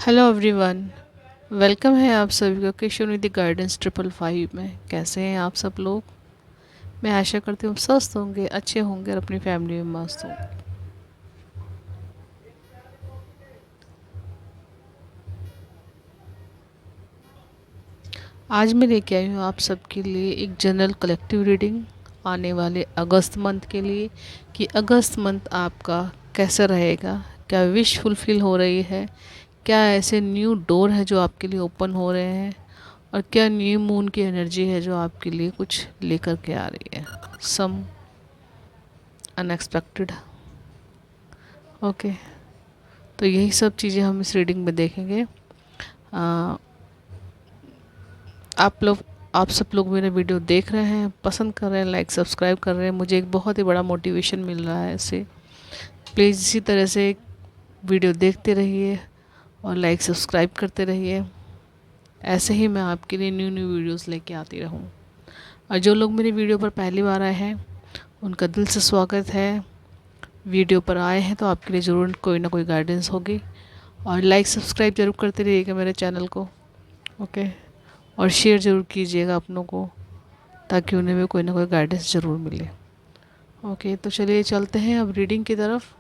Hello everyone. Welcome है आप सभी को किशोर निधि गाइडेंस 555 में। कैसे हैं आप सब लोग? मैं आशा करती हूँ स्वस्थ होंगे, अच्छे होंगे और अपनी फैमिली में मस्त होंगे। आज मैं लेके आई हूँ आप सबके लिए एक जनरल कलेक्टिव रीडिंग आने वाले अगस्त मंथ के लिए कि अगस्त मंथ आपका कैसा रहेगा, क्या विश फुलफिल हो रही है, क्या ऐसे न्यू डोर है जो आपके लिए ओपन हो रहे हैं, और क्या न्यू मून की एनर्जी है जो आपके लिए कुछ लेकर के आ रही है, सम अनएक्सपेक्टेड। ओके, तो यही सब चीज़ें हम इस रीडिंग में देखेंगे। आ, आप लोग आप सब लोग मेरे वीडियो देख रहे हैं, पसंद कर रहे हैं, लाइक सब्सक्राइब कर रहे हैं, मुझे एक बहुत ही बड़ा मोटिवेशन मिल रहा है इससे। प्लीज़ इसी तरह से वीडियो देखते रहिए और लाइक सब्सक्राइब करते रहिए। ऐसे ही मैं आपके लिए न्यू न्यू वीडियोस लेके आती रहूँ। और जो लोग मेरी वीडियो पर पहली बार आए हैं उनका दिल से स्वागत है। वीडियो पर आए हैं तो आपके लिए ज़रूर कोई ना कोई गाइडेंस होगी। और लाइक सब्सक्राइब ज़रूर करते रहिएगा मेरे चैनल को। ओके, और शेयर ज़रूर कीजिएगा अपनों को, ताकि उन्हें भी कोई ना कोई गाइडेंस ज़रूर मिले। ओके, तो चलिए चलते हैं अब रीडिंग की तरफ।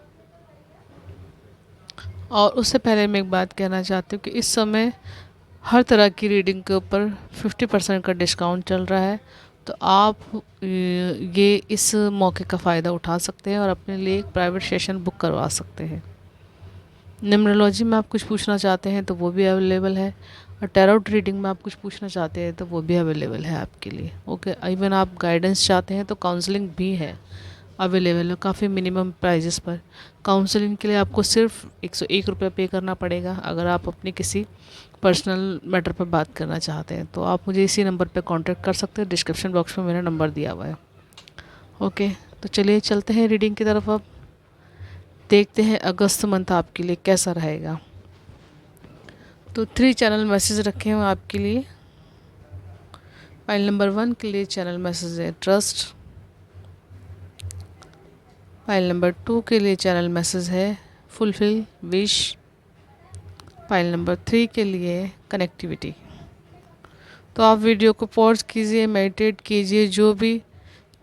और उससे पहले मैं एक बात कहना चाहती हूँ कि इस समय हर तरह की रीडिंग के ऊपर 50% का डिस्काउंट चल रहा है। तो आप ये इस मौके का फ़ायदा उठा सकते हैं और अपने लिए एक प्राइवेट सेशन बुक करवा सकते हैं। न्यूमरोलॉजी में आप कुछ पूछना चाहते हैं तो वो भी अवेलेबल है, और टैरोट रीडिंग में आप कुछ पूछना चाहते हैं तो वो भी अवेलेबल है आपके लिए। ओके, इवन आप गाइडेंस चाहते हैं तो काउंसलिंग भी है अवेलेबल है, काफ़ी मिनिमम प्राइजेस पर। काउंसलिंग के लिए आपको सिर्फ 101 रुपये पे करना पड़ेगा। अगर आप अपनी किसी पर्सनल मैटर पर बात करना चाहते हैं तो आप मुझे इसी नंबर पर कांटेक्ट कर सकते हैं। डिस्क्रिप्शन बॉक्स में मेरा नंबर दिया हुआ है। ओके, तो चलिए चलते हैं रीडिंग की तरफ। अब देखते हैं अगस्त मंथ आपके लिए कैसा रहेगा। तो 3 चैनल मैसेज रखे हैं आपके लिए। फाइल नंबर 1 के लिए चैनल मैसेज है ट्रस्ट। फाइल नंबर 2 के लिए चैनल मैसेज है फुलफिल विश। फाइल नंबर 3 के लिए कनेक्टिविटी। तो आप वीडियो को पॉज कीजिए, मेडिटेट कीजिए, जो भी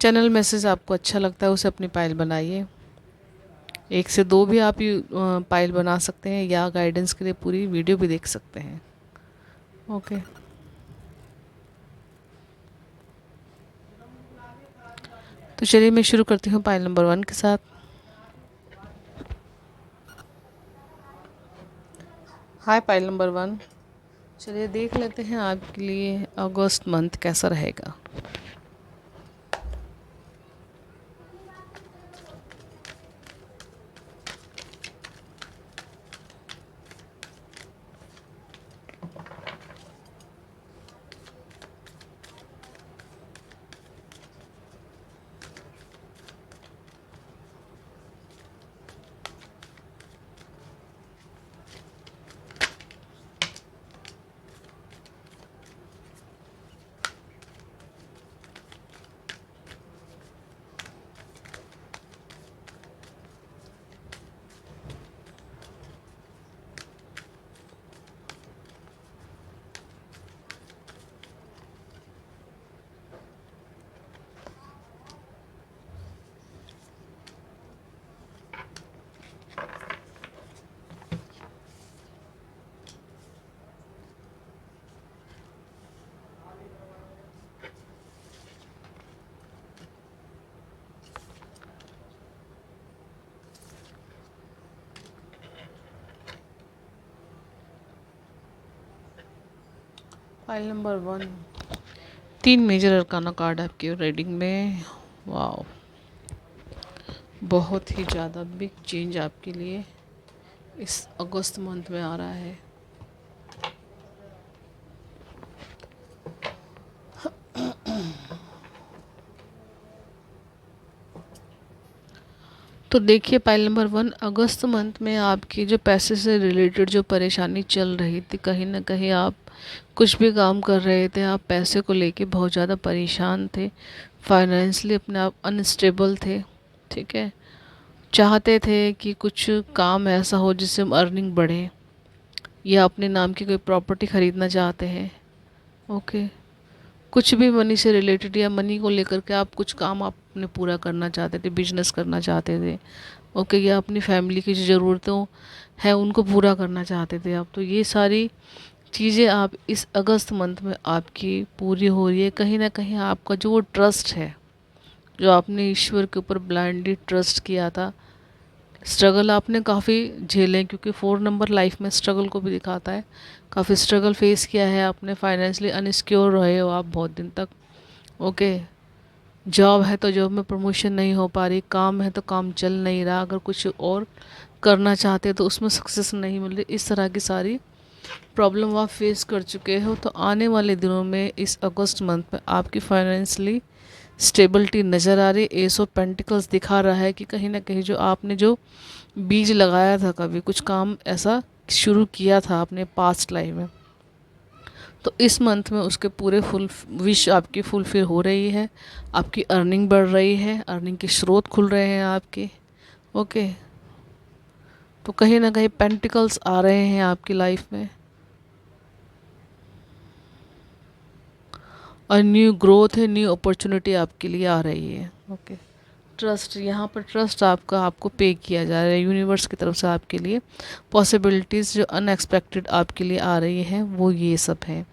चैनल मैसेज आपको अच्छा लगता है उसे अपनी पाइल बनाइए। 1 से 2 भी आप पाइल बना सकते हैं, या गाइडेंस के लिए पूरी वीडियो भी देख सकते हैं। ओके, तो चलिए मैं शुरू करती हूँ पाइल नंबर 1 के साथ। हाय पाइल नंबर 1, चलिए देख लेते हैं आपके लिए अगस्त मंथ कैसा रहेगा। File number 1, 3 major arcana card आपकी रीडिंग में। वाह, बहुत ही ज़्यादा बिग चेंज आपके लिए इस अगस्त मंथ में आ रहा है। तो देखिए पाइल नंबर 1, अगस्त मंथ में आपकी जो पैसे से रिलेटेड जो परेशानी चल रही थी, कहीं ना कहीं आप कुछ भी काम कर रहे थे, आप पैसे को लेके बहुत ज़्यादा परेशान थे, फाइनेंशियली अपने आप अनस्टेबल थे। ठीक है, चाहते थे कि कुछ काम ऐसा हो जिससे अर्निंग बढ़े, या अपने नाम की कोई प्रॉपर्टी ख़रीदना चाहते हैं। ओके, कुछ भी मनी से रिलेटेड या मनी को लेकर के आप कुछ काम आपने पूरा करना चाहते थे, बिजनेस करना चाहते थे। ओके, या अपनी फैमिली की जो ज़रूरतों हैं उनको पूरा करना चाहते थे आप, तो ये सारी चीज़ें आप इस अगस्त मंथ में आपकी पूरी हो रही है। कहीं ना कहीं आपका जो वो ट्रस्ट है, जो आपने ईश्वर के ऊपर ब्लाइंडली ट्रस्ट किया था, स्ट्रगल आपने काफ़ी झेले, क्योंकि 4 नंबर लाइफ में स्ट्रगल को भी दिखाता है। काफ़ी स्ट्रगल फेस किया है आपने, फाइनेंशियली अनसिक्योर रहे हो आप बहुत दिन तक। ओके, जॉब है तो जॉब में प्रमोशन नहीं हो पा रही, काम है तो काम चल नहीं रहा, अगर कुछ और करना चाहते तो उसमें सक्सेस नहीं मिल रही, इस तरह की सारी प्रॉब्लम आप फेस कर चुके हो। तो आने वाले दिनों में इस अगस्त मंथ में आपकी फाइनेंशियली स्टेबिलिटी नज़र आ रही। एस ऑफ पेंटिकल्स दिखा रहा है कि कहीं ना कहीं जो आपने जो बीज लगाया था, कभी कुछ काम ऐसा शुरू किया था अपने पास्ट लाइफ में, तो इस मंथ में उसके पूरे फुल विश आपकी फुलफिल हो रही है। आपकी अर्निंग बढ़ रही है, अर्निंग के स्रोत खुल रहे हैं आपके। ओके, तो कहीं ना कहीं पेंटिकल्स आ रहे हैं आपकी लाइफ में, और न्यू ग्रोथ है, न्यू अपॉर्चुनिटी आपके लिए आ रही है। ओके, ट्रस्ट, यहाँ पर ट्रस्ट आपका आपको पे किया जा रहा है यूनिवर्स की तरफ से आपके लिए। पॉसिबिलिटीज़ जो अनएक्सपेक्टेड आपके लिए आ रही हैं वो ये सब हैं।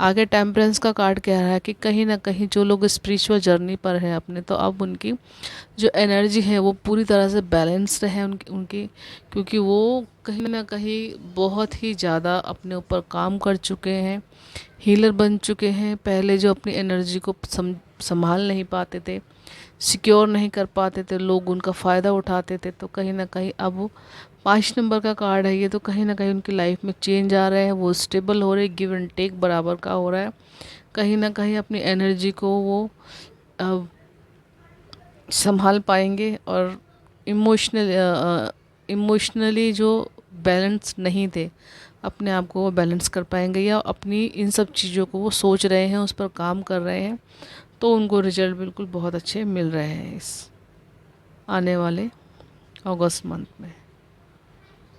आगे टेम्परेंस का कार्ड कह रहा है कि कहीं ना कहीं जो लोग स्पिरिचुअल जर्नी पर हैं अपने, तो अब उनकी जो एनर्जी है वो पूरी तरह से बैलेंस्ड है उनकी, क्योंकि वो कहीं ना कहीं बहुत ही ज़्यादा अपने ऊपर काम कर चुके हैं, हीलर बन चुके हैं। पहले जो अपनी एनर्जी को संभाल नहीं पाते थे, सिक्योर नहीं कर पाते थे, लोग उनका फ़ायदा उठाते थे, तो कहीं ना कहीं अब वो 5 नंबर का कार्ड है ये, तो कहीं ना कहीं उनकी लाइफ में चेंज आ रहा है, वो स्टेबल हो रहे, गिव एंड टेक बराबर का हो रहा है। कहीं ना कहीं अपनी एनर्जी को वो संभाल पाएंगे, और इमोशनली जो बैलेंस नहीं थे अपने आप को वो बैलेंस कर पाएंगे, या अपनी इन सब चीज़ों को वो सोच रहे हैं, उस पर काम कर रहे हैं, तो उनको रिजल्ट बिल्कुल बहुत अच्छे मिल रहे हैं इस आने वाले अगस्त मंथ में।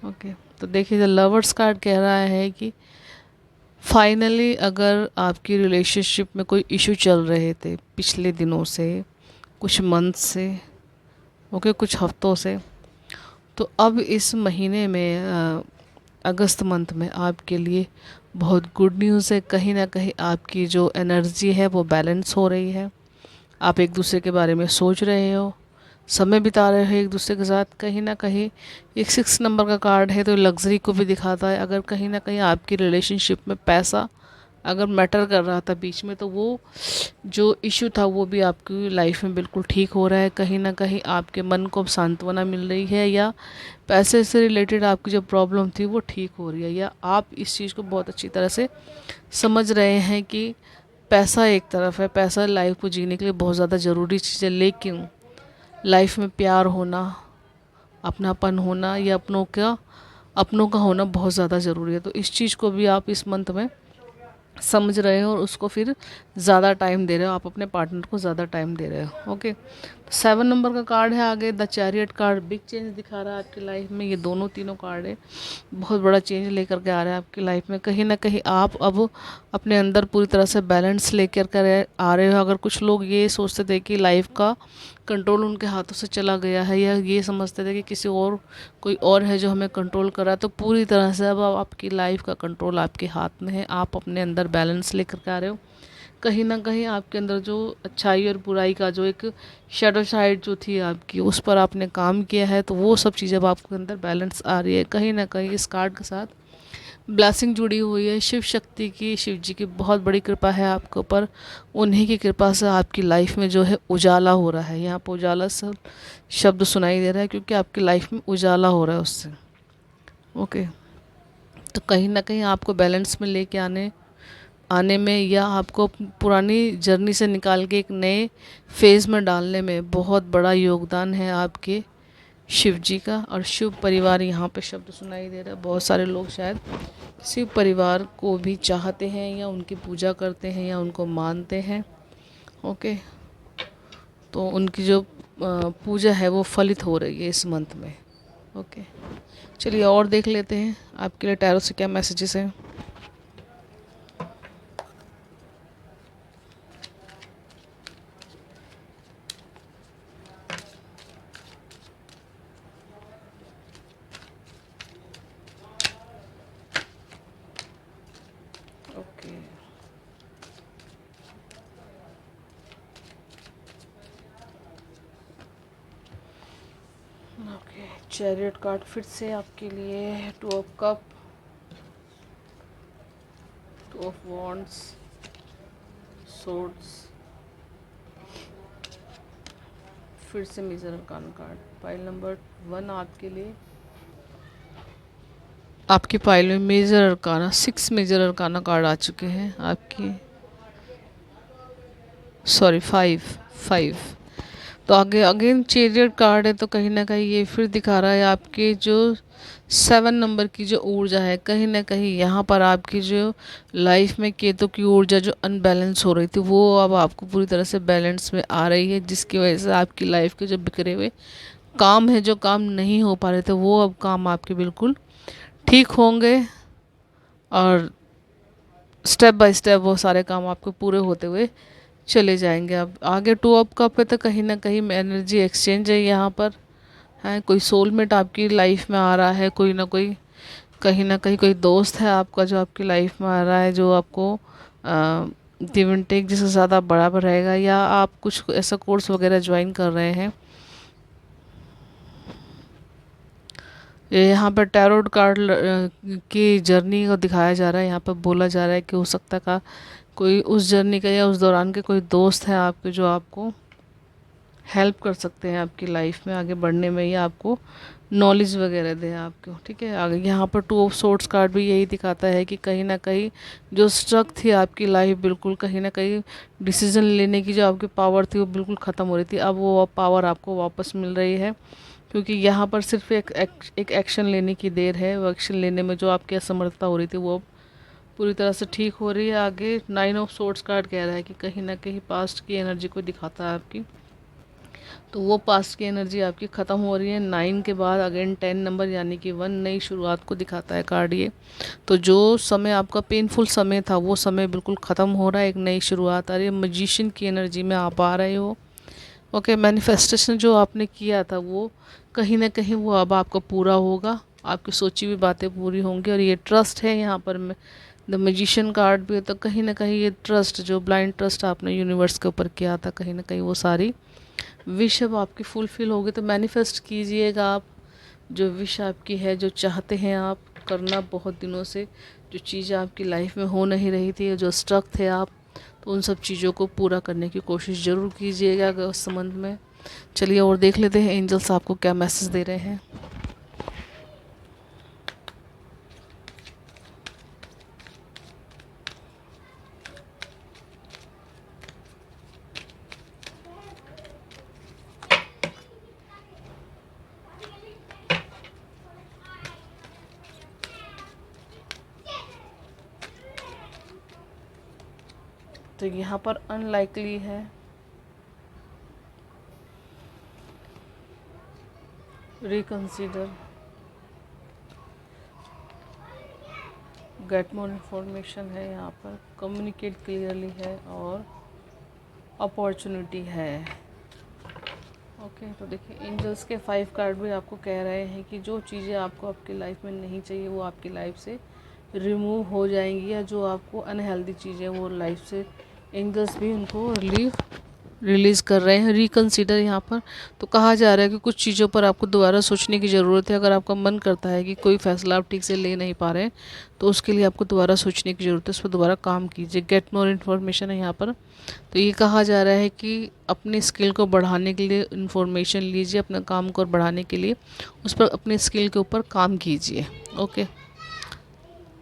ओके, तो देखिए द लवर्स कार्ड कह रहा है कि फाइनली अगर आपकी रिलेशनशिप में कोई इशू चल रहे थे पिछले दिनों से, कुछ मंथ से, ओके, कुछ हफ्तों से, तो अब इस महीने में अगस्त मंथ में आपके लिए बहुत गुड न्यूज़ है। कहीं ना कहीं आपकी जो एनर्जी है वो बैलेंस हो रही है, आप एक दूसरे के बारे में सोच रहे हो, समय बिता रहे हो एक दूसरे के साथ। कहीं ना कहीं एक 6 नंबर का कार्ड है तो लग्जरी को भी दिखाता है। अगर कहीं ना कहीं आपकी रिलेशनशिप में पैसा अगर मैटर कर रहा था बीच में, तो वो जो इशू था वो भी आपकी लाइफ में बिल्कुल ठीक हो रहा है। कहीं ना कहीं आपके मन को सांत्वना मिल रही है, या पैसे से रिलेटेड आपकी जो प्रॉब्लम थी वो ठीक हो रही है, या आप इस चीज़ को बहुत अच्छी तरह से समझ रहे हैं कि पैसा एक तरफ है, पैसा लाइफ को जीने के लिए बहुत ज़्यादा ज़रूरी चीज़ है, लेकिन लाइफ में प्यार होना, अपनापन होना, या अपनों का होना बहुत ज़्यादा ज़रूरी है। तो इस चीज़ को भी आप इस मंथ में समझ रहे हो, और उसको फिर ज़्यादा टाइम दे रहे हो, आप अपने पार्टनर को ज़्यादा टाइम दे रहे हो। ओके, तो 7 नंबर का कार्ड है आगे the chariot card, big change दिखा रहा है आपकी लाइफ में। ये दोनों तीनों कार्ड है बहुत बड़ा चेंज लेकर के आ रहा है आपकी लाइफ में। कहीं ना कहीं आप अब अपने अंदर पूरी तरह से बैलेंस लेकर कर आ रहे हो। अगर कुछ लोग ये सोचते थे कि लाइफ का कंट्रोल उनके हाथों से चला गया है, या ये समझते थे कि किसी और कोई और है जो हमें कंट्रोल कर रहा है, तो पूरी तरह से अब आपकी लाइफ का कंट्रोल आपके हाथ में है। आप अपने अंदर बैलेंस लेकर के आ रहे हो। कहीं ना कहीं आपके अंदर जो अच्छाई और बुराई का जो एक शेडो साइड जो थी आपकी, उस पर आपने काम किया है, तो वो सब चीज़ें अब आपके अंदर बैलेंस आ रही है। कहीं ना कहीं इस कार्ड के साथ ब्लेसिंग जुड़ी हुई है शिव शक्ति की, शिव जी की बहुत बड़ी कृपा है आपके ऊपर। उन्हीं की कृपा से आपकी लाइफ में जो है उजाला हो रहा है। यहाँ पर उजाला शब्द सुनाई दे रहा है, क्योंकि आपकी लाइफ में उजाला हो रहा है उससे। ओके, तो कहीं ना कहीं आपको बैलेंस में लेके आने में, या आपको पुरानी जर्नी से निकाल के एक नए फेज़ में डालने में बहुत बड़ा योगदान है आपके शिव जी का। और शिव परिवार यहाँ पे शब्द सुनाई दे रहा है। बहुत सारे लोग शायद शिव परिवार को भी चाहते हैं, या उनकी पूजा करते हैं, या उनको मानते हैं। ओके, तो उनकी जो पूजा है वो फलित हो रही है इस मंथ में। ओके, चलिए और देख लेते हैं आपके लिए टैरो से क्या मैसेजेस हैं। ओके, ओके, चैरियट कार्ड फिर से आपके लिए, two of cup, two of wands, swords, फिर से मेजर अरकान कार्ड। पाइल नंबर 1 आपके लिए, आपकी पाइल में major arcana 6 major arcana card आ चुके हैं आपकी, सॉरी 5। तो आगे अगेन चैरियट कार्ड है, तो कहीं ना कहीं ये फिर दिखा रहा है आपके जो 7 नंबर की जो ऊर्जा है, कहीं ना कहीं यहाँ पर आपकी जो लाइफ में केतु की ऊर्जा जो अनबैलेंस हो रही थी वो अब आपको पूरी तरह से बैलेंस में आ रही है, जिसकी वजह से आपकी लाइफ के जो बिखरे हुए काम है, जो काम नहीं हो पा रहे थे, वो अब काम आपके बिल्कुल ठीक होंगे और स्टेप बाय स्टेप वो सारे काम आपके पूरे होते हुए चले जाएंगे। अब आगे 2 ऑफ कप पे तो कहीं ना कहीं एनर्जी एक्सचेंज है यहाँ पर, है कोई सोलमेट आपकी लाइफ में आ रहा है, कोई ना कोई, कहीं ना कहीं कोई दोस्त है आपका जो आपकी लाइफ में आ रहा है, जो आपको गिव एंड टेक जिससे ज़्यादा बराबर रहेगा, या आप कुछ ऐसा कोर्स वगैरह ज्वाइन कर रहे हैं। ये यहाँ पर टैरोट कार्ड की जर्नी को दिखाया जा रहा है, यहाँ पर बोला जा रहा है कि हो सकता का कोई उस जर्नी का या उस दौरान के कोई दोस्त हैं आपके जो आपको हेल्प कर सकते हैं आपकी लाइफ में आगे बढ़ने में, या आपको नॉलेज वगैरह दें आपको, ठीक है। आगे यहाँ पर 2 ऑफ सोर्ड्स कार्ड भी यही दिखाता है कि कहीं ना कहीं जो स्ट्रक थी आपकी लाइफ, बिल्कुल कहीं ना कहीं डिसीजन लेने की जो आपकी पावर थी वो बिल्कुल ख़त्म हो रही थी, अब वो पावर आपको वापस मिल रही है, क्योंकि यहाँ पर सिर्फ एक एक्शन लेने की देर है। वो एक्शन लेने में जो आपकी असमर्थता हो रही थी वो पूरी तरह से ठीक हो रही है। आगे 9 ऑफ सोर्ड्स कार्ड कह रहा है कि कहीं ना कहीं पास्ट की एनर्जी को दिखाता है आपकी, तो वो पास्ट की एनर्जी आपकी ख़त्म हो रही है। 9 के बाद अगेन 10 नंबर यानी कि 1 नई शुरुआत को दिखाता है कार्ड ये। तो जो समय आपका पेनफुल समय था वो समय बिल्कुल ख़त्म हो रहा है, एक नई शुरुआत आ रही है। मजिशियन की एनर्जी में आप आ रहे हो। ओके, मैनिफेस्टेशन जो आपने किया था वो कहीं ना कहीं वो अब आपका पूरा होगा, आपकी सोची हुई बातें पूरी होंगी। और ये ट्रस्ट है यहाँ पर, द मैजिशियन कार्ड भी है, तो कहीं ना कहीं ये ट्रस्ट जो ब्लाइंड ट्रस्ट आपने यूनिवर्स के ऊपर किया था, कहीं ना कहीं वो सारी विश अब आपकी फुलफ़िल होगी। तो मैनिफेस्ट कीजिएगा आप, जो विश आपकी है, जो चाहते हैं आप करना बहुत दिनों से, जो चीज़ें आपकी लाइफ में हो नहीं रही थी, जो स्ट्रक थे आप, तो उन सब चीज़ों को पूरा करने की कोशिश ज़रूर कीजिएगा उस संबंध में। चलिए और देख लेते हैं एंजल्स आपको क्या मैसेज दे रहे हैं। तो यहाँ पर अनलाइकली है, रिकंसीडर, गेट मोर इन्फॉर्मेशन है, यहाँ पर कम्युनिकेट क्लियरली है, और अपॉर्चुनिटी है। ओके, तो देखिए एंजल्स के 5 कार्ड भी आपको कह रहे हैं कि जो चीज़ें आपको आपकी लाइफ में नहीं चाहिए वो आपकी लाइफ से रिमूव हो जाएंगी, या जो आपको अनहेल्दी चीज़ें वो लाइफ से एंजल्स भी उनको रिलीज़ कर रहे हैं। रिकंसीडर यहाँ पर तो कहा जा रहा है कि कुछ चीज़ों पर आपको दोबारा सोचने की ज़रूरत है। अगर आपका मन करता है कि कोई फ़ैसला आप ठीक से ले नहीं पा रहे हैं, तो उसके लिए आपको दोबारा सोचने की ज़रूरत है, उस पर दोबारा काम कीजिए। गेट मोर इन्फॉर्मेशन है यहाँ पर, तो ये कहा जा रहा है कि अपने स्किल को बढ़ाने के लिए इन्फॉर्मेशन लीजिए, अपने काम को बढ़ाने के लिए उस पर अपने स्किल के ऊपर काम कीजिए। ओके,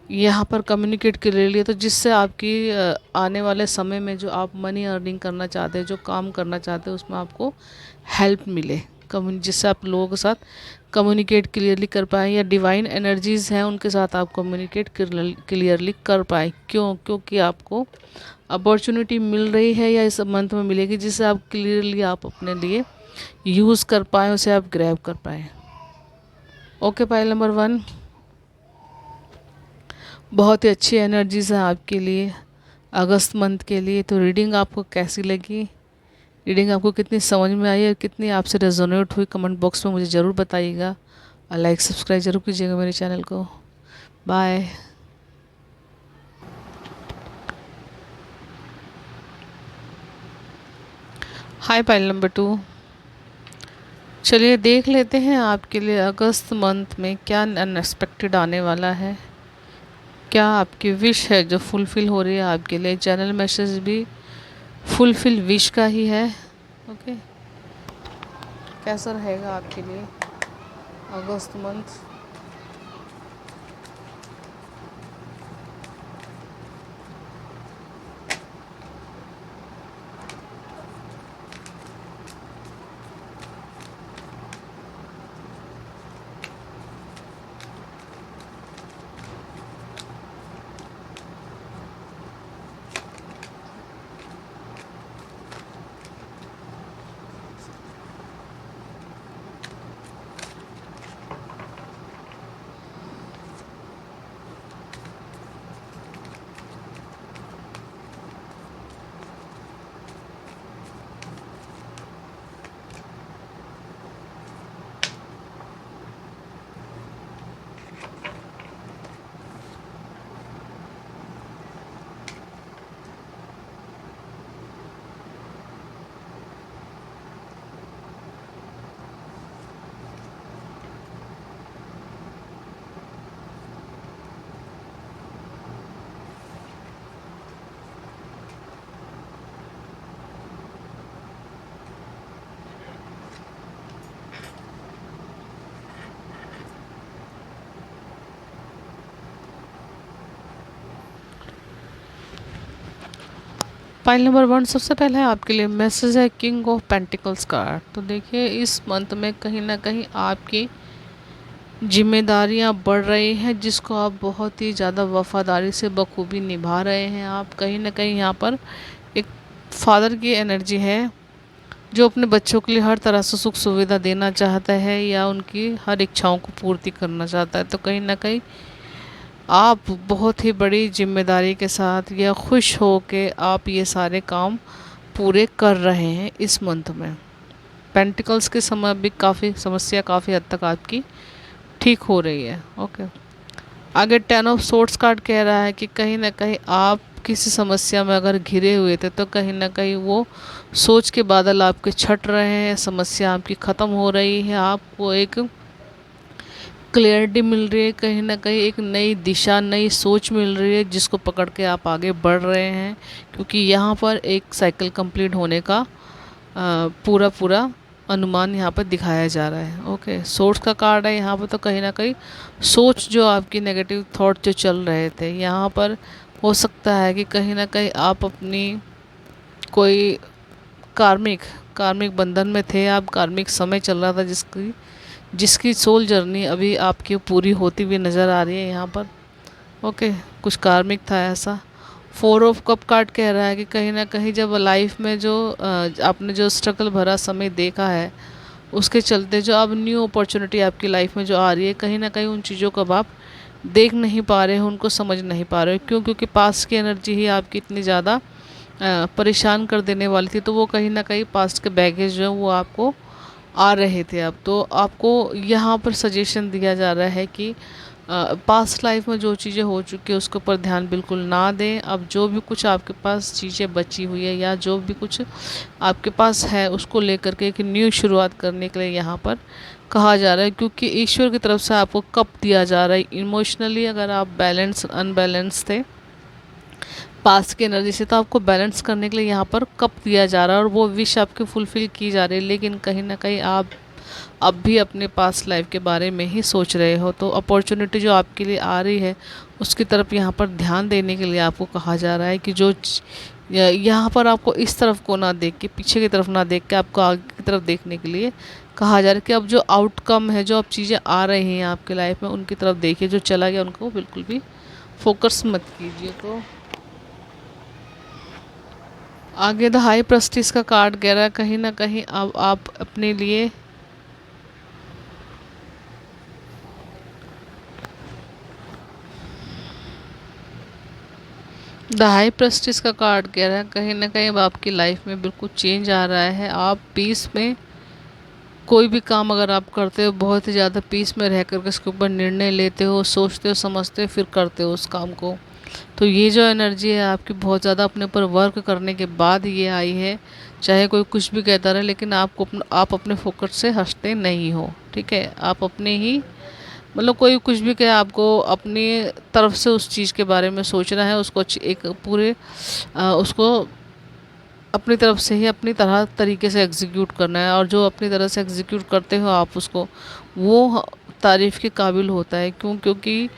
यहाँ पर कम्युनिकेट के लिए, तो जिससे आपकी आने वाले समय में जो आप मनी अर्निंग करना चाहते हैं, जो काम करना चाहते हैं, उसमें आपको हेल्प मिले, जिससे आप लोगों के साथ कम्युनिकेट क्लियरली कर पाएँ, या डिवाइन एनर्जीज़ हैं उनके साथ आप कम्युनिकेट क्लियरली कर पाएँ। क्योंकि आपको अपॉर्चुनिटी मिल रही है, या इस मंथ में मिलेगी, जिससे आप क्लियरली आप अपने लिए यूज़ कर पाएँ, उसे आप ग्रैब कर पाएँ। ओके, पाइल नंबर 1, बहुत ही अच्छी एनर्जीज है आपके लिए अगस्त मंथ के लिए। तो रीडिंग आपको कैसी लगी, रीडिंग आपको कितनी समझ में आई और कितनी आपसे रेजोनेट हुई, कमेंट बॉक्स में मुझे ज़रूर बताइएगा और लाइक सब्सक्राइब ज़रूर कीजिएगा मेरे चैनल को। बाय। हाय पाइल नंबर 2, चलिए देख लेते हैं आपके लिए अगस्त मंथ में क्या अनएक्सपेक्टेड आने वाला है, क्या आपकी विश है जो फुलफ़िल हो रही है आपके लिए। चैनल मैसेज भी फुलफ़िल विश का ही है। ओके, कैसा रहेगा आपके लिए अगस्त मंथ। फाइल नंबर 1 सबसे पहले आपके लिए मैसेज है किंग ऑफ पेंटिकल्स कार्ड। तो देखिए इस मंथ में कहीं ना कहीं आपकी जिम्मेदारियां बढ़ रही हैं जिसको आप बहुत ही ज़्यादा वफादारी से बखूबी निभा रहे हैं। आप कहीं ना कहीं यहाँ पर एक फादर की एनर्जी है जो अपने बच्चों के लिए हर तरह से सुख सुविधा देना चाहता है या उनकी हर इच्छाओं को पूर्ति करना चाहता है। तो कहीं ना कहीं आप बहुत ही बड़ी जिम्मेदारी के साथ या खुश हो के आप ये सारे काम पूरे कर रहे हैं इस मंथ में। पेंटिकल्स के समय भी काफ़ी समस्या काफ़ी हद तक आपकी ठीक हो रही है। ओके, आगे 10 ऑफ सोर्ड्स कार्ड कह रहा है कि कहीं ना कहीं आप किसी समस्या में अगर घिरे हुए थे तो कहीं ना कहीं वो सोच के बादल आपके छट रहे हैं, समस्या आपकी ख़त्म हो रही है, आपको एक क्लियरिटी मिल रही है, कहीं ना कहीं एक नई दिशा नई सोच मिल रही है जिसको पकड़ के आप आगे बढ़ रहे हैं। क्योंकि यहाँ पर एक साइकिल कंप्लीट होने का पूरा पूरा अनुमान यहाँ पर दिखाया जा रहा है। ओके, सोर्स का कार्ड है यहाँ पर। तो कहीं ना कहीं सोच जो आपकी नेगेटिव थॉट जो चल रहे थे यहाँ पर हो सकता है कि कहीं ना कहीं आप अपनी कोई कार्मिक कार्मिक बंधन में थे, आप कार्मिक समय चल रहा था जिसकी सोल जर्नी अभी आपकी पूरी होती हुई नज़र आ रही है यहाँ पर। ओके, कुछ कार्मिक था ऐसा। 4 ऑफ कप कार्ड कह रहा है कि कहीं ना कहीं जब लाइफ में जो आपने जो स्ट्रगल भरा समय देखा है उसके चलते जो अब न्यू अपॉर्चुनिटी आपकी लाइफ में जो आ रही है कहीं ना कहीं उन चीज़ों को अब आप देख नहीं पा रहे हो, उनको समझ नहीं पा रहे हो। क्यों? क्योंकि पास्ट की एनर्जी ही आपकी इतनी ज़्यादा परेशान कर देने वाली थी। तो वो कहीं ना कहीं पास्ट के बैगेज जो है वो आपको आ रहे थे। अब तो आपको यहाँ पर सजेशन दिया जा रहा है कि पास्ट लाइफ में जो चीज़ें हो चुकी है उसके ऊपर ध्यान बिल्कुल ना दें। अब जो भी कुछ आपके पास चीज़ें बची हुई है या जो भी कुछ आपके पास है उसको लेकर के एक न्यू शुरुआत करने के लिए यहाँ पर कहा जा रहा है। क्योंकि ईश्वर की तरफ से आपको कप दिया जा रहा है। इमोशनली अगर आप बैलेंस अनबैलेंस थे पास्ट की एनर्जी से तो आपको बैलेंस करने के लिए यहाँ पर कप दिया जा रहा है और वो विश आपकी फुलफ़िल की जा रही है। लेकिन कहीं ना कहीं आप अब भी अपने पास्ट लाइफ के बारे में ही सोच रहे हो। तो अपॉर्चुनिटी जो आपके लिए आ रही है उसकी तरफ यहाँ पर ध्यान देने के लिए आपको कहा जा रहा है कि जो यहाँ पर आपको इस तरफ को ना देख के पीछे की तरफ ना देख के आपको आगे की तरफ देखने के लिए कहा जा रहा है कि अब जो आउटकम है जो अब चीज़ें आ रही हैं आपके लाइफ में उनकी तरफ देखिए। जो चला गया उनको बिल्कुल भी फोकस मत कीजिए। तो आगे द हाई प्रेस्टिज का कार्ड कह रहा है कहीं ना कहीं अब आप अपने लिए द हाई प्रेस्टिज का कार्ड कह रहा है कहीं ना कहीं अब आपकी लाइफ में बिल्कुल चेंज आ रहा है। आप पीस में कोई भी काम अगर आप करते हो बहुत ही ज़्यादा पीस में रह करके उसके ऊपर निर्णय लेते हो, सोचते हो, समझते हो, फिर करते हो उस काम को। तो ये जो एनर्जी है आपकी बहुत ज़्यादा अपने ऊपर वर्क करने के बाद ये आई है। चाहे कोई कुछ भी कहता रहे लेकिन आप अपने फोकस से हटते नहीं हो। ठीक है, आप अपने ही मतलब कोई कुछ भी कहे आपको अपनी तरफ से उस चीज़ के बारे में सोचना है, उसको एक पूरे उसको अपनी तरफ से ही अपनी तरह तरीके से एग्जीक्यूट करना है। और जो अपनी तरह से एग्जीक्यूट करते हो आप उसको, वो तारीफ़ के काबिल होता है। क्योंकि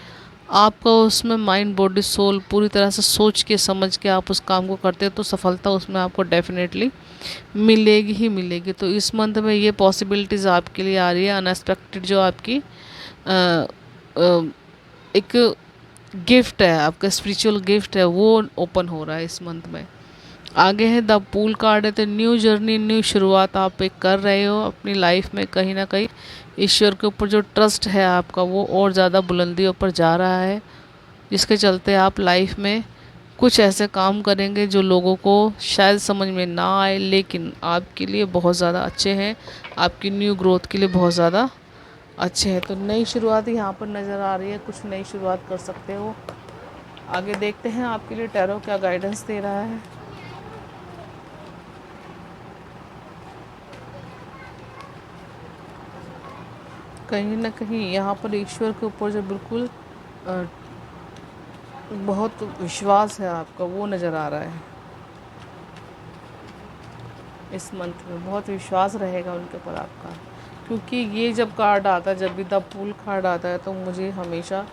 आपका उसमें माइंड बॉडी सोल पूरी तरह से सोच के समझ के आप उस काम को करते हो तो सफलता उसमें आपको डेफिनेटली मिलेगी ही मिलेगी। तो इस मंथ में ये पॉसिबिलिटीज़ आपके लिए आ रही है। अनएक्सपेक्टेड जो आपकी अ, अ, एक गिफ्ट है, आपका स्पिरिचुअल गिफ्ट है, वो ओपन हो रहा है इस मंथ में। आगे है द पूल कार्ड है, तो न्यू जर्नी, न्यू शुरुआत आप एक कर रहे हो अपनी लाइफ में। कहीं ना कहीं ईश्वर के ऊपर जो ट्रस्ट है आपका वो और ज़्यादा बुलंदियों पर जा रहा है, जिसके चलते आप लाइफ में कुछ ऐसे काम करेंगे जो लोगों को शायद समझ में ना आए लेकिन आपके लिए बहुत ज़्यादा अच्छे हैं, आपकी न्यू ग्रोथ के लिए बहुत ज़्यादा अच्छे हैं। तो नई शुरुआत यहाँ पर नज़र आ रही है, कुछ नई शुरुआत कर सकते हो। आगे देखते हैं आपके लिए टैरो क्या गाइडेंस दे रहा है। कहीं ना कहीं यहाँ पर ईश्वर के ऊपर जो बिल्कुल अ, बहुत विश्वास है आपका, वो नज़र आ रहा है। इस मंथ में बहुत विश्वास रहेगा उनके ऊपर आपका। क्योंकि ये जब कार्ड आता है, जब भी द पूल कार्ड आता है, तो मुझे हमेशा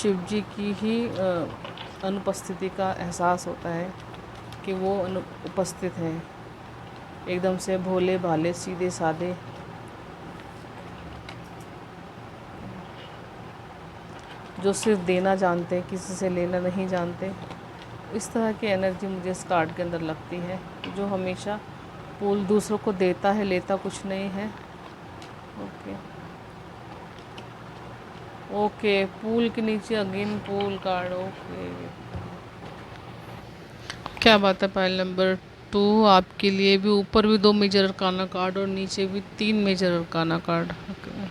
शिव जी की ही अनुपस्थिति का एहसास होता है कि वो उपस्थित हैं, एकदम से भोले भाले सीधे साधे, जो सिर्फ देना जानते हैं, किसी से लेना नहीं जानते। इस तरह की एनर्जी मुझे इस कार्ड के अंदर लगती है, जो हमेशा पूल दूसरों को देता है, लेता कुछ नहीं है। ओके ओके, पूल के नीचे अगेन पूल कार्ड। ओके, क्या बात है। पाइल नंबर 2 आपके लिए भी ऊपर भी 2 मेजर अरकाना कार्ड और नीचे भी 3 मेजर अरकाना कार्ड। ओके,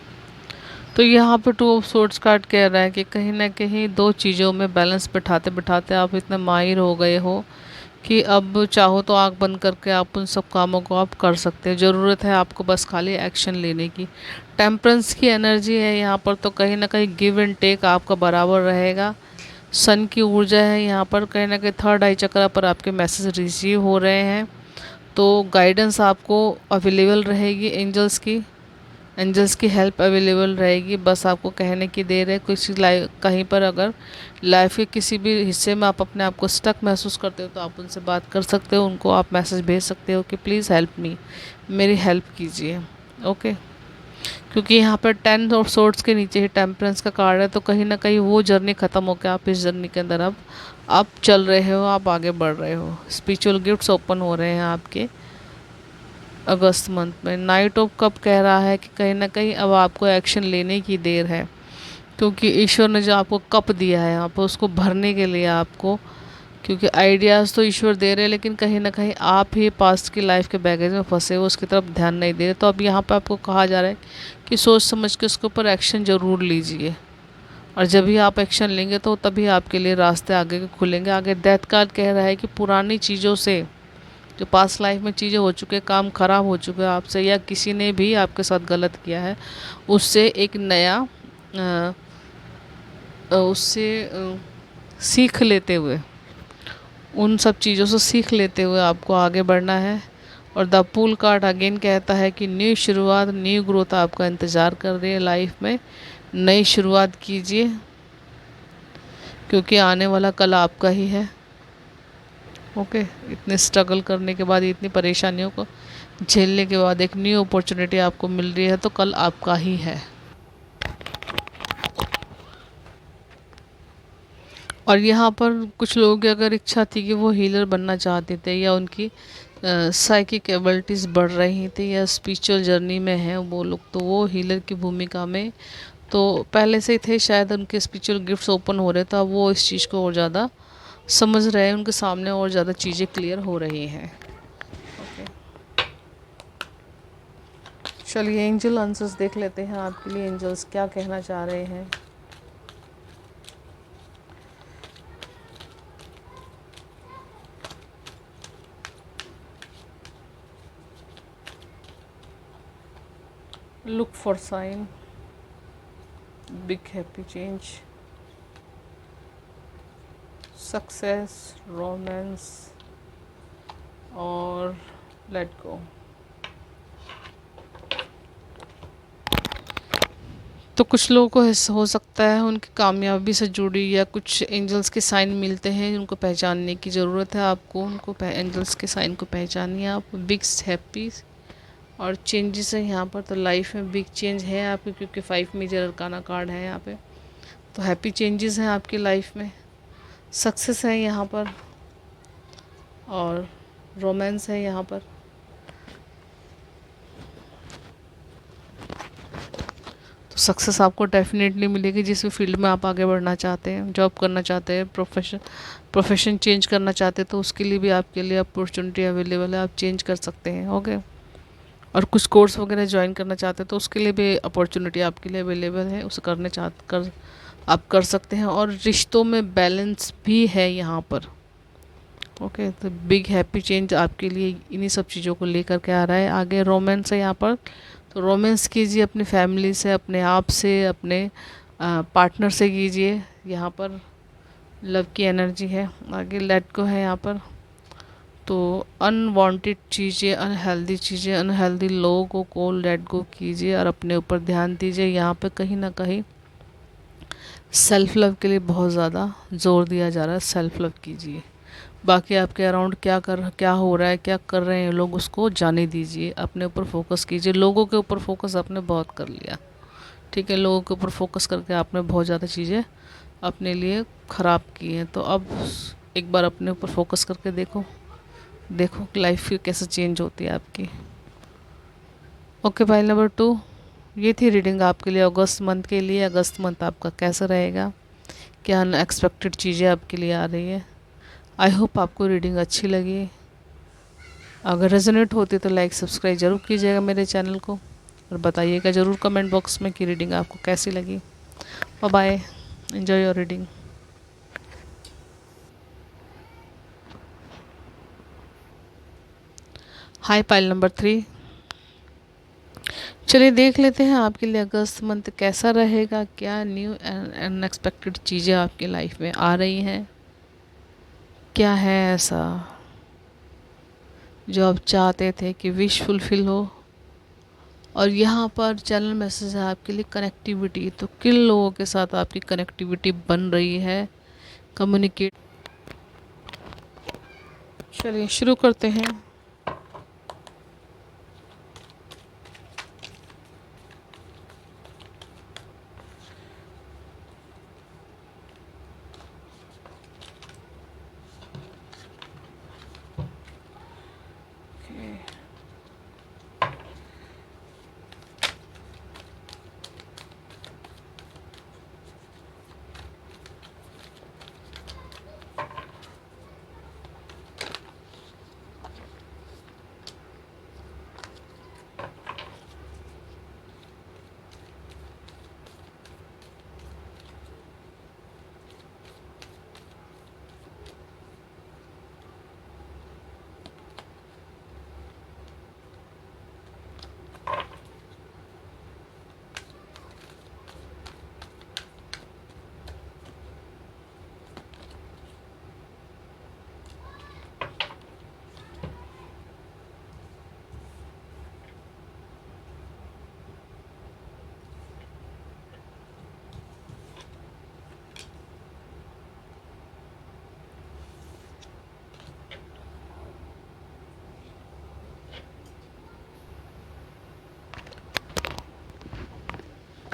तो यहाँ पे 2 ऑफ सोर्ड्स कार्ड कह रहा है कि कहीं ना कहीं दो चीज़ों में बैलेंस बिठाते बिठाते आप इतने माहिर हो गए हो कि अब चाहो तो आँख बंद करके आप उन सब कामों को आप कर सकते हो। ज़रूरत है आपको बस खाली एक्शन लेने की। टेम्परेंस की एनर्जी है यहाँ पर, तो कहीं ना कहीं गिव एंड टेक आपका बराबर रहेगा। सन की ऊर्जा है यहाँ पर, कहीं ना कहीं थर्ड आई चक्र पर आपके मैसेज रिसीव हो रहे हैं। तो गाइडेंस आपको अवेलेबल रहेगी, एंजल्स की हेल्प अवेलेबल रहेगी। बस आपको कहने की देर है। किसी लाइफ कहीं पर अगर लाइफ के किसी भी हिस्से में आप अपने आप को स्टक महसूस करते हो तो आप उनसे बात कर सकते हो, उनको आप मैसेज भेज सकते हो कि प्लीज़ हेल्प मी, मेरी हेल्प कीजिए। ओके, क्योंकि यहाँ पर 10 ऑफ सोर्ड्स के नीचे ही टेम्परेंस का कार्ड है, तो कहीं ना कहीं वो जर्नी ख़त्म होकर आप इस जर्नी के अंदर अब आप चल रहे हो, आप आगे बढ़ रहे हो। स्पिरिचुअल गिफ्ट्स ओपन हो रहे हैं आपके अगस्त मंथ में। नाइट ऑफ कप कह रहा है कि कहीं ना कहीं अब आपको एक्शन लेने की देर है, क्योंकि ईश्वर ने जो आपको कप दिया है यहाँ पर उसको भरने के लिए आपको, क्योंकि आइडियाज़ तो ईश्वर दे रहे हैं लेकिन कहीं ना कहीं आप ही पास्ट की लाइफ के बैगेज में फंसे हो, उसकी तरफ ध्यान नहीं दे रहे। तो अब यहाँ पर आपको कहा जा रहा है कि सोच समझ के उसके ऊपर एक्शन ज़रूर लीजिए, और जब भी आप एक्शन लेंगे तो तभी आपके लिए रास्ते आगे के खुलेंगे। आगे डेथ कार्ड कह रहा है कि पुरानी चीज़ों से, जो पास्ट लाइफ में चीज़ें हो चुके, काम ख़राब हो चुके हैं आपसे, या किसी ने भी आपके साथ गलत किया है, उससे एक नया उससे सीख लेते हुए, उन सब चीज़ों से सीख लेते हुए आपको आगे बढ़ना है। और द पूल कार्ड अगेन कहता है कि न्यू शुरुआत, न्यू ग्रोथ आपका इंतज़ार कर रही है लाइफ में। नई शुरुआत कीजिए, क्योंकि आने वाला कल आपका ही है। ओके, इतने स्ट्रगल करने के बाद, इतनी परेशानियों को झेलने के बाद एक न्यू अपॉर्चुनिटी आपको मिल रही है, तो कल आपका ही है। और यहाँ पर कुछ लोगों की अगर इच्छा थी कि वो हीलर बनना चाहते थे, या उनकी साइकिक एबिलिटीज़ बढ़ रही थी, या स्पिरिचुअल जर्नी में हैं वो लोग, तो वो हीलर की भूमिका में तो पहले से ही थे, शायद उनके स्पिरिचुअल गिफ्ट्स ओपन हो रहे, तो अब वो इस चीज़ को और ज़्यादा समझ रहे हैं, उनके सामने और ज़्यादा चीज़ें क्लियर हो रही हैं। ओके, चलिए एंजल आंसर्स देख लेते हैं आपके लिए, एंजल्स क्या कहना चाह रहे हैं। Look for sign, big happy change, success, romance और लेट गो। तो कुछ लोगों को हो सकता है उनकी कामयाबी से जुड़ी या कुछ एंजल्स के साइन मिलते हैं, उनको पहचानने की ज़रूरत है आपको, उनको एंजल्स के साइन को पहचानिए आप। बिग हैप्पी और चेंजेस है यहाँ पर, तो लाइफ में बिग चेंज है आपकी, क्योंकि 5 मेजर अरकाना कार्ड है यहाँ पे। तो हैप्पी चेंजेस हैं आपकी लाइफ में, सक्सेस है यहाँ पर और रोमांस है यहाँ पर। तो सक्सेस आपको डेफिनेटली मिलेगी जिस भी फील्ड में आप आगे बढ़ना चाहते हैं, जॉब करना चाहते हैं, प्रोफेशन चेंज करना चाहते हैं, तो उसके लिए भी आपके लिए अपॉर्चुनिटी अवेलेबल है, आप चेंज कर सकते हैं। ओके, और कुछ कोर्स वगैरह ज्वाइन करना चाहते हैं तो उसके लिए भी अपॉर्चुनिटी आपके लिए अवेलेबल है, उसे करने कर आप कर सकते हैं। और रिश्तों में बैलेंस भी है यहाँ पर। ओके, तो बिग हैप्पी चेंज आपके लिए इन्हीं सब चीज़ों को लेकर के आ रहा है। आगे रोमांस है यहाँ पर, तो रोमांस कीजिए अपनी फैमिली से, अपने आप से, अपने पार्टनर से कीजिए। यहाँ पर लव की एनर्जी है। आगे लेट गो है यहाँ पर, तो अनवांटेड चीज़ें, अनहेल्दी चीज़ें, अनहेल्दी लोगों को लेट गो कीजिए और अपने ऊपर ध्यान दीजिए। यहाँ पे कहीं ना कहीं सेल्फ़ लव के लिए बहुत ज़्यादा ज़ोर दिया जा रहा है, सेल्फ़ लव कीजिए। बाकी आपके अराउंड क्या हो रहा है, क्या कर रहे हैं लोग, उसको जाने दीजिए, अपने ऊपर फोकस कीजिए। लोगों के ऊपर फोकस आपने बहुत कर लिया, ठीक है, लोगों के ऊपर फोकस करके आपने बहुत ज़्यादा चीज़ें अपने लिए ख़राब की हैं। तो अब एक बार अपने ऊपर फोकस करके देखो कि लाइफ कैसे चेंज होती है आपकी। ओके, फाइल नंबर 2, ये थी रीडिंग आपके लिए अगस्त मंथ के लिए। अगस्त मंथ आपका कैसा रहेगा, क्या अनएक्सपेक्टेड चीज़ें आपके लिए आ रही है। आई होप आपको रीडिंग अच्छी लगी। अगर रेजोनेट होती तो लाइक सब्सक्राइब ज़रूर कीजिएगा मेरे चैनल को, और बताइएगा ज़रूर कमेंट बॉक्स में कि रीडिंग आपको कैसी लगी। Bye bye, enjoy your reading. Hi file number 3, चलिए देख लेते हैं आपके लिए अगस्त मंथ कैसा रहेगा, क्या न्यू एंड अनएक्सपेक्टेड चीज़ें आपकी लाइफ में आ रही हैं। क्या है ऐसा जो आप चाहते थे कि विश फुलफिल हो। और यहाँ पर चैनल मैसेज है आपके लिए कनेक्टिविटी, तो किन लोगों के साथ आपकी कनेक्टिविटी बन रही है, कम्युनिकेट। चलिए शुरू करते हैं।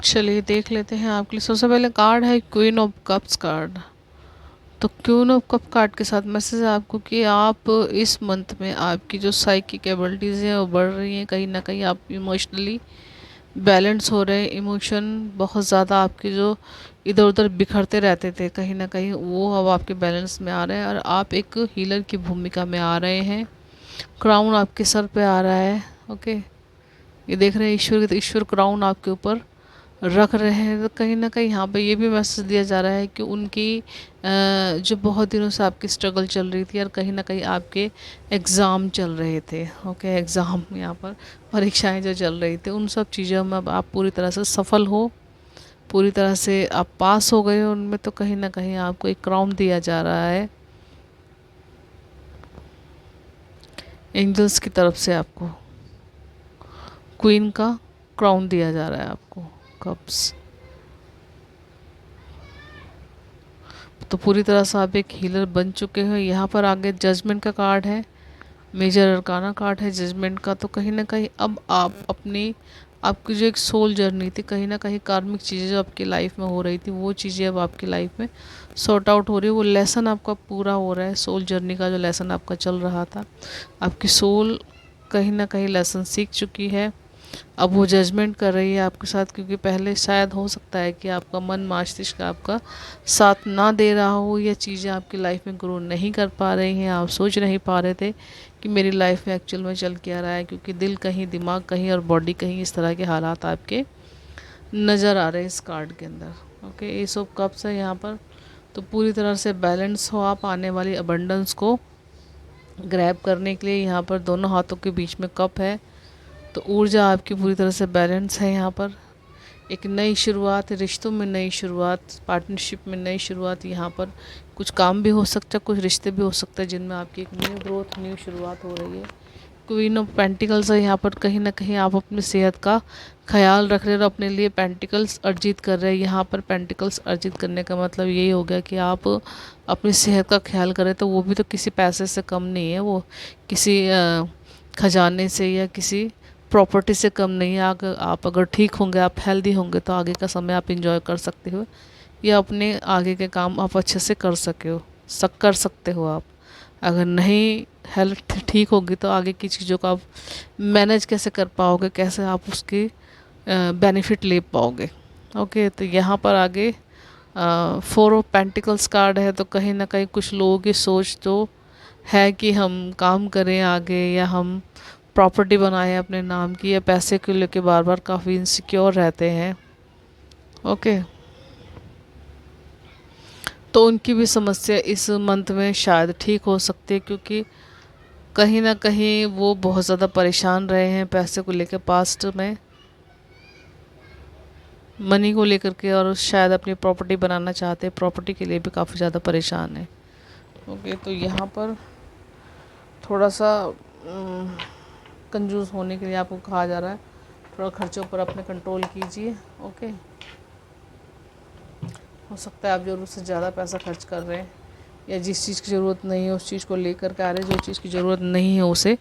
चलिए देख लेते हैं आपके लिए। सबसे पहले कार्ड है क्वीन ऑफ कप्स कार्ड। तो क्वीन ऑफ कप कार्ड के साथ मैसेज है आपको कि आप इस मंथ में आपकी जो साइकिक एबिलिटीज़ हैं वो बढ़ रही हैं, कहीं ना कहीं आप इमोशनली बैलेंस हो रहे हैं। इमोशन बहुत ज़्यादा आपके जो इधर उधर बिखरते रहते थे कहीं ना कहीं, वो अब आपके बैलेंस में आ रहे हैं और आप एक हीलर की भूमिका में आ रहे हैं। क्राउन आपके सर पे आ रहा है। ओके, ये देख रहे हैं ईश्वर, ईश्वर क्राउन आपके ऊपर रख रहे हैं। तो कहीं ना कहीं यहाँ पे ये भी मैसेज दिया जा रहा है कि उनकी जो बहुत दिनों से आपकी स्ट्रगल चल रही थी और कहीं ना कहीं आपके एग्ज़ाम चल रहे थे। ओके, एग्ज़ाम यहाँ पर परीक्षाएं जो चल रही थी, उन सब चीज़ों में अब आप पूरी तरह से सफल हो, पूरी तरह से आप पास हो गए हो उनमें। तो कहीं ना कहीं आपको एक क्राउन दिया जा रहा है एंजल्स की तरफ से, आपको क्वीन का क्राउन दिया जा रहा है आपको, कप्स। तो पूरी तरह से आप एक हीलर बन चुके हो। यहाँ पर आगे जजमेंट का कार्ड है, मेजर अरकाना कार्ड है जजमेंट का। तो कहीं ना कहीं अब आप अपनी, आपकी जो एक सोल जर्नी थी, कहीं ना कहीं कार्मिक चीज़ें जो आपकी लाइफ में हो रही थी, वो चीज़ें अब आपकी लाइफ में सॉर्ट आउट हो रही है। वो लेसन आपका पूरा हो रहा है, सोल जर्नी का जो लेसन आपका चल रहा था, आपकी सोल कहीं ना कहीं लेसन सीख चुकी है। अब वो जजमेंट कर रही है आपके साथ, क्योंकि पहले शायद हो सकता है कि आपका मन मस्तिष्क आपका साथ ना दे रहा हो, या चीज़ें आपकी लाइफ में ग्रो नहीं कर पा रही हैं, आप सोच नहीं पा रहे थे कि मेरी लाइफ में एक्चुअल में चल क्या रहा है, क्योंकि दिल कहीं, दिमाग कहीं और बॉडी कहीं, इस तरह के हालात आपके नज़र आ रहे हैं इस कार्ड के अंदर। ओके, एस ऑफ कप्स है यहाँ पर। तो पूरी तरह से बैलेंस हो आप आने वाली अबंडेंस को ग्रैब करने के लिए। यहाँ पर दोनों हाथों के बीच में कप है, तो ऊर्जा आपकी पूरी तरह से बैलेंस है। यहाँ पर एक नई शुरुआत, रिश्तों में नई शुरुआत, पार्टनरशिप में नई शुरुआत। यहाँ पर कुछ काम भी हो सकता है, कुछ रिश्ते भी हो सकते हैं जिनमें आपकी एक न्यू ग्रोथ, न्यू शुरुआत हो रही है। क्वीन ऑफ पेंटिकल्स है यहाँ पर। कहीं ना कहीं आप अपनी सेहत का ख्याल रख रहे हो, अपने लिए पेंटिकल्स अर्जित कर रहे हैं। यहाँ पर पेंटिकल्स अर्जित करने का मतलब यही हो गया कि आप अपनी सेहत का ख्याल करें। तो वो भी तो किसी पैसे से कम नहीं है, वो किसी खजाने से या किसी प्रॉपर्टी से कम नहीं है। आप अगर ठीक होंगे, आप हेल्दी होंगे, तो आगे का समय आप इंजॉय कर सकते हो, या अपने आगे के काम आप अच्छे से कर सके हो, कर सकते हो आप। अगर नहीं हेल्थ ठीक होगी तो आगे की चीज़ों को आप मैनेज कैसे कर पाओगे, कैसे आप उसकी बेनिफिट ले पाओगे। ओके, तो यहाँ पर आगे 4 ऑफ पेंटिकल्स कार्ड है। तो कहीं ना कहीं कुछ लोगों की सोच तो है कि हम काम करें आगे, या हम प्रॉपर्टी बनाएं अपने नाम की, या पैसे को लेके बार बार काफ़ी इनसिक्योर रहते हैं। ओके, तो उनकी भी समस्या इस मंथ में शायद ठीक हो सकती है, क्योंकि कहीं ना कहीं वो बहुत ज़्यादा परेशान रहे हैं पैसे को लेकर पास्ट में, मनी को लेकर के, और शायद अपनी प्रॉपर्टी बनाना चाहते हैं, प्रॉपर्टी के लिए भी काफ़ी ज़्यादा परेशान है। ओके, तो यहाँ पर थोड़ा सा कंजूस होने के लिए आपको कहा जा रहा है, थोड़ा खर्चों पर अपने कंट्रोल कीजिए। ओके, हो सकता है आप ज़रूरत से ज़्यादा पैसा खर्च कर रहे हैं, या जिस चीज़ की ज़रूरत नहीं है उस चीज़ को लेकर के आ रहे हैं, जो चीज़ की ज़रूरत नहीं है उसे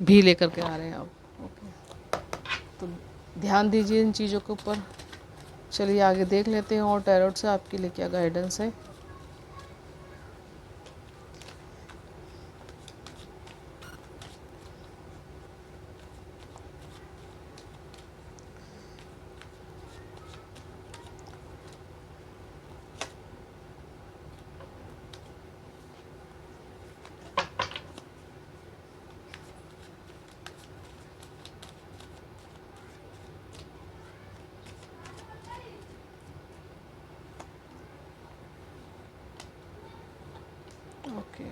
भी लेकर के आ रहे हैं आप। ओके, तो ध्यान दीजिए इन चीज़ों के ऊपर। चलिए आगे देख लेते हैं और टैरोट से आपके लिए क्या गाइडेंस है। ओके,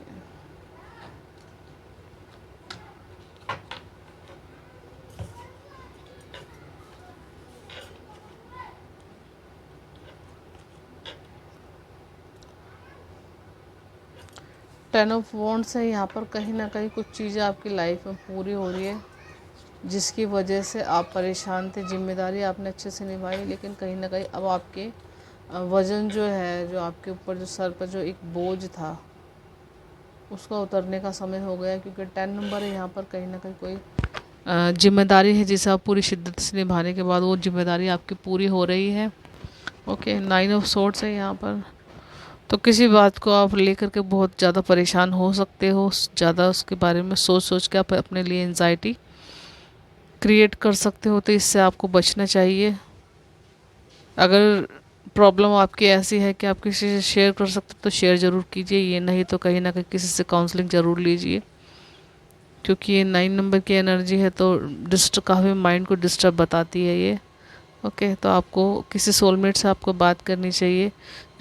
10 ऑफ वॉन्ड्स है यहाँ पर। कहीं ना कहीं कुछ चीज़ें आपकी लाइफ में पूरी हो रही है, जिसकी वजह से आप परेशान थे। जिम्मेदारी आपने अच्छे से निभाई, लेकिन कहीं ना कहीं अब आपके वज़न जो है, जो आपके ऊपर जो सर पर जो एक बोझ था, उसका उतरने का समय हो गया। क्योंकि 10 नंबर है यहाँ पर। कहीं ना कहीं कोई जिम्मेदारी है जिसे आप पूरी शिद्दत से निभाने के बाद वो जिम्मेदारी आपकी पूरी हो रही है। ओके, 9 ऑफ सोर्ड्स है यहाँ पर। तो किसी बात को आप लेकर के बहुत ज़्यादा परेशान हो सकते हो, ज़्यादा उसके बारे में सोच सोच के आप अपने लिए एंजाइटी क्रिएट कर सकते हो तो इससे आपको बचना चाहिए। अगर प्रॉब्लम आपकी ऐसी है कि आप किसी से शेयर कर सकते हो तो शेयर ज़रूर कीजिए, ये नहीं तो कहीं ना कहीं किसी से काउंसलिंग ज़रूर लीजिए, क्योंकि ये 9 नंबर की एनर्जी है तो काफ़ी माइंड को डिस्टर्ब बताती है ये। ओके, तो आपको किसी सोलमेट से आपको बात करनी चाहिए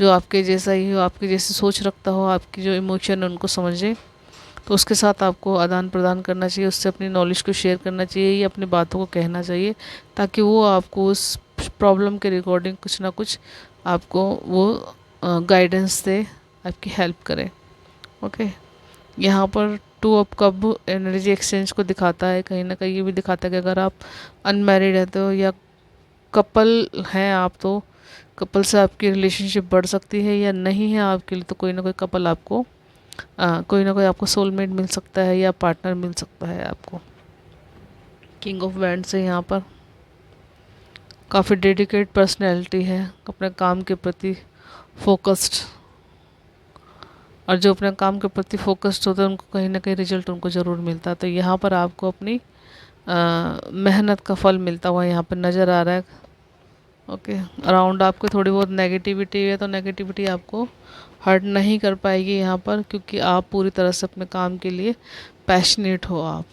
जो आपके जैसा ही हो, आपकी जैसी सोच रखता हो, आपकी जो इमोशन है उनको समझे, तो उसके साथ आपको आदान प्रदान करना चाहिए, उससे अपनी नॉलेज को शेयर करना चाहिए या अपनी बातों को कहना चाहिए, ताकि वो आपको उस प्रॉब्लम के रिकॉर्डिंग कुछ ना कुछ आपको वो गाइडेंस दे, आपकी हेल्प करे। ओके, यहाँ पर 2 ऑफ कप एनर्जी एक्सचेंज को दिखाता है, कहीं ना कहीं ये भी दिखाता है कि अगर आप अनमैरिड रहते हो या कपल हैं आप, तो कपल से आपकी रिलेशनशिप बढ़ सकती है, या नहीं है आपके लिए तो कोई ना कोई कपल आपको कोई ना कोई आपको सोलमेट मिल सकता है या पार्टनर मिल सकता है आपको। किंग ऑफ वैंड्स है यहाँ पर, काफ़ी डेडिकेट पर्सनैलिटी है, अपने काम के प्रति फोकस्ड, और जो अपने काम के प्रति फोकस्ड होते हैं उनको कहीं ना कहीं रिजल्ट उनको ज़रूर मिलता है। तो यहाँ पर आपको अपनी मेहनत का फल मिलता हुआ यहाँ पर नज़र आ रहा है। ओके, अराउंड आपके थोड़ी बहुत नेगेटिविटी है, तो नेगेटिविटी आपको हर्ट नहीं कर पाएगी यहाँ पर, क्योंकि आप पूरी तरह से अपने काम के लिए पैशनेट हो आप,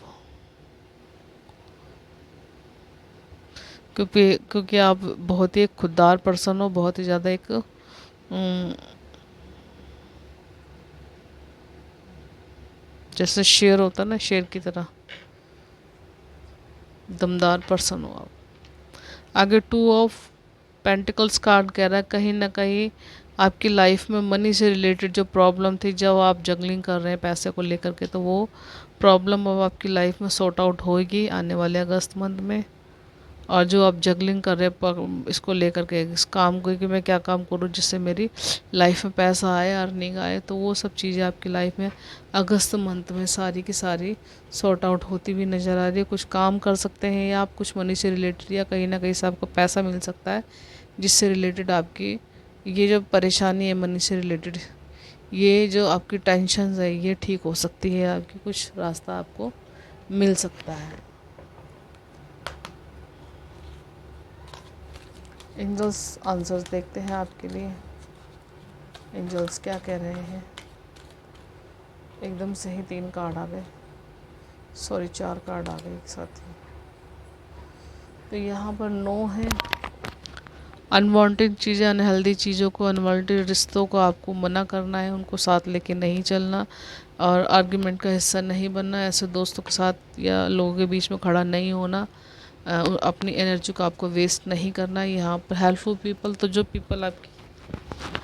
क्योंकि आप बहुत ही एक खुददार पर्सन हो, बहुत ही ज़्यादा एक जैसे शेर होता है ना, शेर की तरह दमदार पर्सन हो आप। आगे 2 ऑफ पेंटिकल्स कार्ड कह रहा है, कहीं ना कहीं आपकी लाइफ में मनी से रिलेटेड जो प्रॉब्लम थी, जब आप जगलिंग कर रहे हैं पैसे को लेकर के, तो वो प्रॉब्लम अब आपकी लाइफ में सॉर्ट आउट होएगी आने वाले अगस्त मंथ में। और जो आप जगलिंग कर रहे हैं इसको लेकर के, इस काम को कि मैं क्या काम करूं जिससे मेरी लाइफ में पैसा आए, अर्निंग आए, तो वो सब चीज़ें आपकी लाइफ में अगस्त मंथ में सारी की सारी सॉर्ट आउट होती हुई नज़र आ रही है। कुछ काम कर सकते हैं या आप कुछ मनी से रिलेटेड, या कहीं ना कहीं से आपको पैसा मिल सकता है जिससे रिलेटेड आपकी ये जो परेशानी है मनी से रिलेटेड, ये जो आपकी टेंशन है ये ठीक हो सकती है, आपकी कुछ रास्ता आपको मिल सकता है। एंजल्स आंसर्स देखते हैं आपके लिए, एंजल्स क्या कह रहे हैं। एकदम से ही 3 कार्ड आ गए, सॉरी 4 कार्ड आ गए एक साथ ही। तो यहाँ पर 9 है, अनवांटेड चीज़ें, अनहेल्दी चीज़ों को, अनवांटेड रिश्तों को आपको मना करना है, उनको साथ लेके नहीं चलना, और आर्गुमेंट का हिस्सा नहीं बनना, ऐसे दोस्तों के साथ या लोगों के बीच में खड़ा नहीं होना, अपनी एनर्जी को आपको वेस्ट नहीं करना। यहाँ पर हेल्पफुल पीपल, तो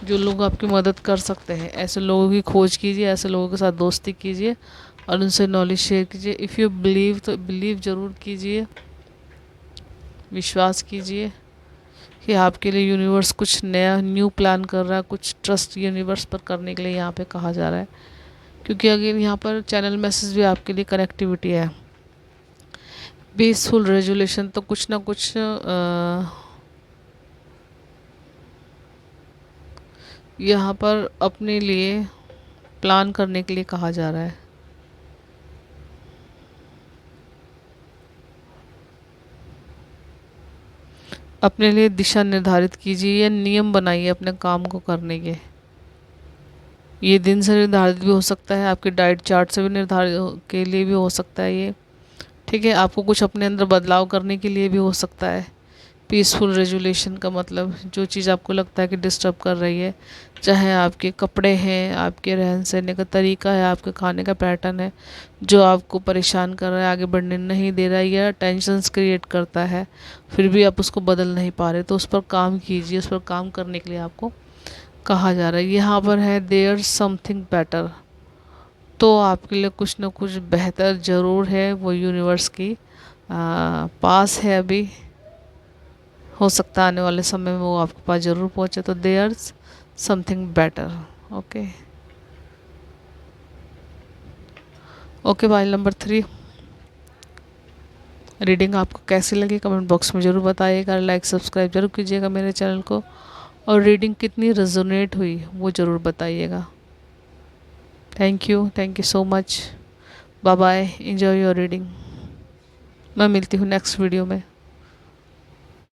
जो लोग आपकी मदद कर सकते हैं, ऐसे लोगों की खोज कीजिए, ऐसे लोगों के साथ दोस्ती कीजिए और उनसे नॉलेज शेयर कीजिए। इफ़ यू बिलीव, तो बिलीव ज़रूर कीजिए, विश्वास कीजिए कि आपके लिए यूनिवर्स कुछ नया न्यू प्लान कर रहा है, कुछ ट्रस्ट यूनिवर्स पर करने के लिए यहाँ पे कहा जा रहा है, क्योंकि अगर यहाँ पर चैनल मैसेज भी आपके लिए कनेक्टिविटी है, पीसफुल रेजुलेशन, तो कुछ ना कुछ यहाँ पर अपने लिए प्लान करने के लिए कहा जा रहा है। अपने लिए दिशा निर्धारित कीजिए या नियम बनाइए अपने काम को करने के। ये दिन से निर्धारित भी हो सकता है, आपके डाइट चार्ट से भी निर्धारित के लिए भी हो सकता है ये, ठीक है। आपको कुछ अपने अंदर बदलाव करने के लिए भी हो सकता है। पीसफुल रेजुलेशन का मतलब जो चीज़ आपको लगता है कि डिस्टर्ब कर रही है, चाहे आपके कपड़े हैं, आपके रहन सहने का तरीका है, आपके खाने का पैटर्न है, जो आपको परेशान कर रहा है, आगे बढ़ने नहीं दे रहा है या टेंशन्स क्रिएट करता है, फिर भी आप उसको बदल नहीं पा रहे, तो उस पर काम कीजिए। उस पर काम करने के लिए आपको कहा जा रहा है। यहाँ पर है देयर समथिंग बेटर, तो आपके लिए कुछ न कुछ बेहतर ज़रूर है, वो यूनिवर्स की पास है अभी, हो सकता है आने वाले समय में वो आपके पास ज़रूर पहुँचे। तो there something better. Okay okay, file number 3 reading आपको कैसी लगी कमेंट बॉक्स में ज़रूर बताइएगा, लाइक सब्सक्राइब जरूर कीजिएगा मेरे चैनल को, और रीडिंग कितनी रेजोनेट हुई वो ज़रूर बताइएगा। Thank you so much, bye bye, enjoy your reading. मैं मिलती हूँ नेक्स्ट वीडियो में।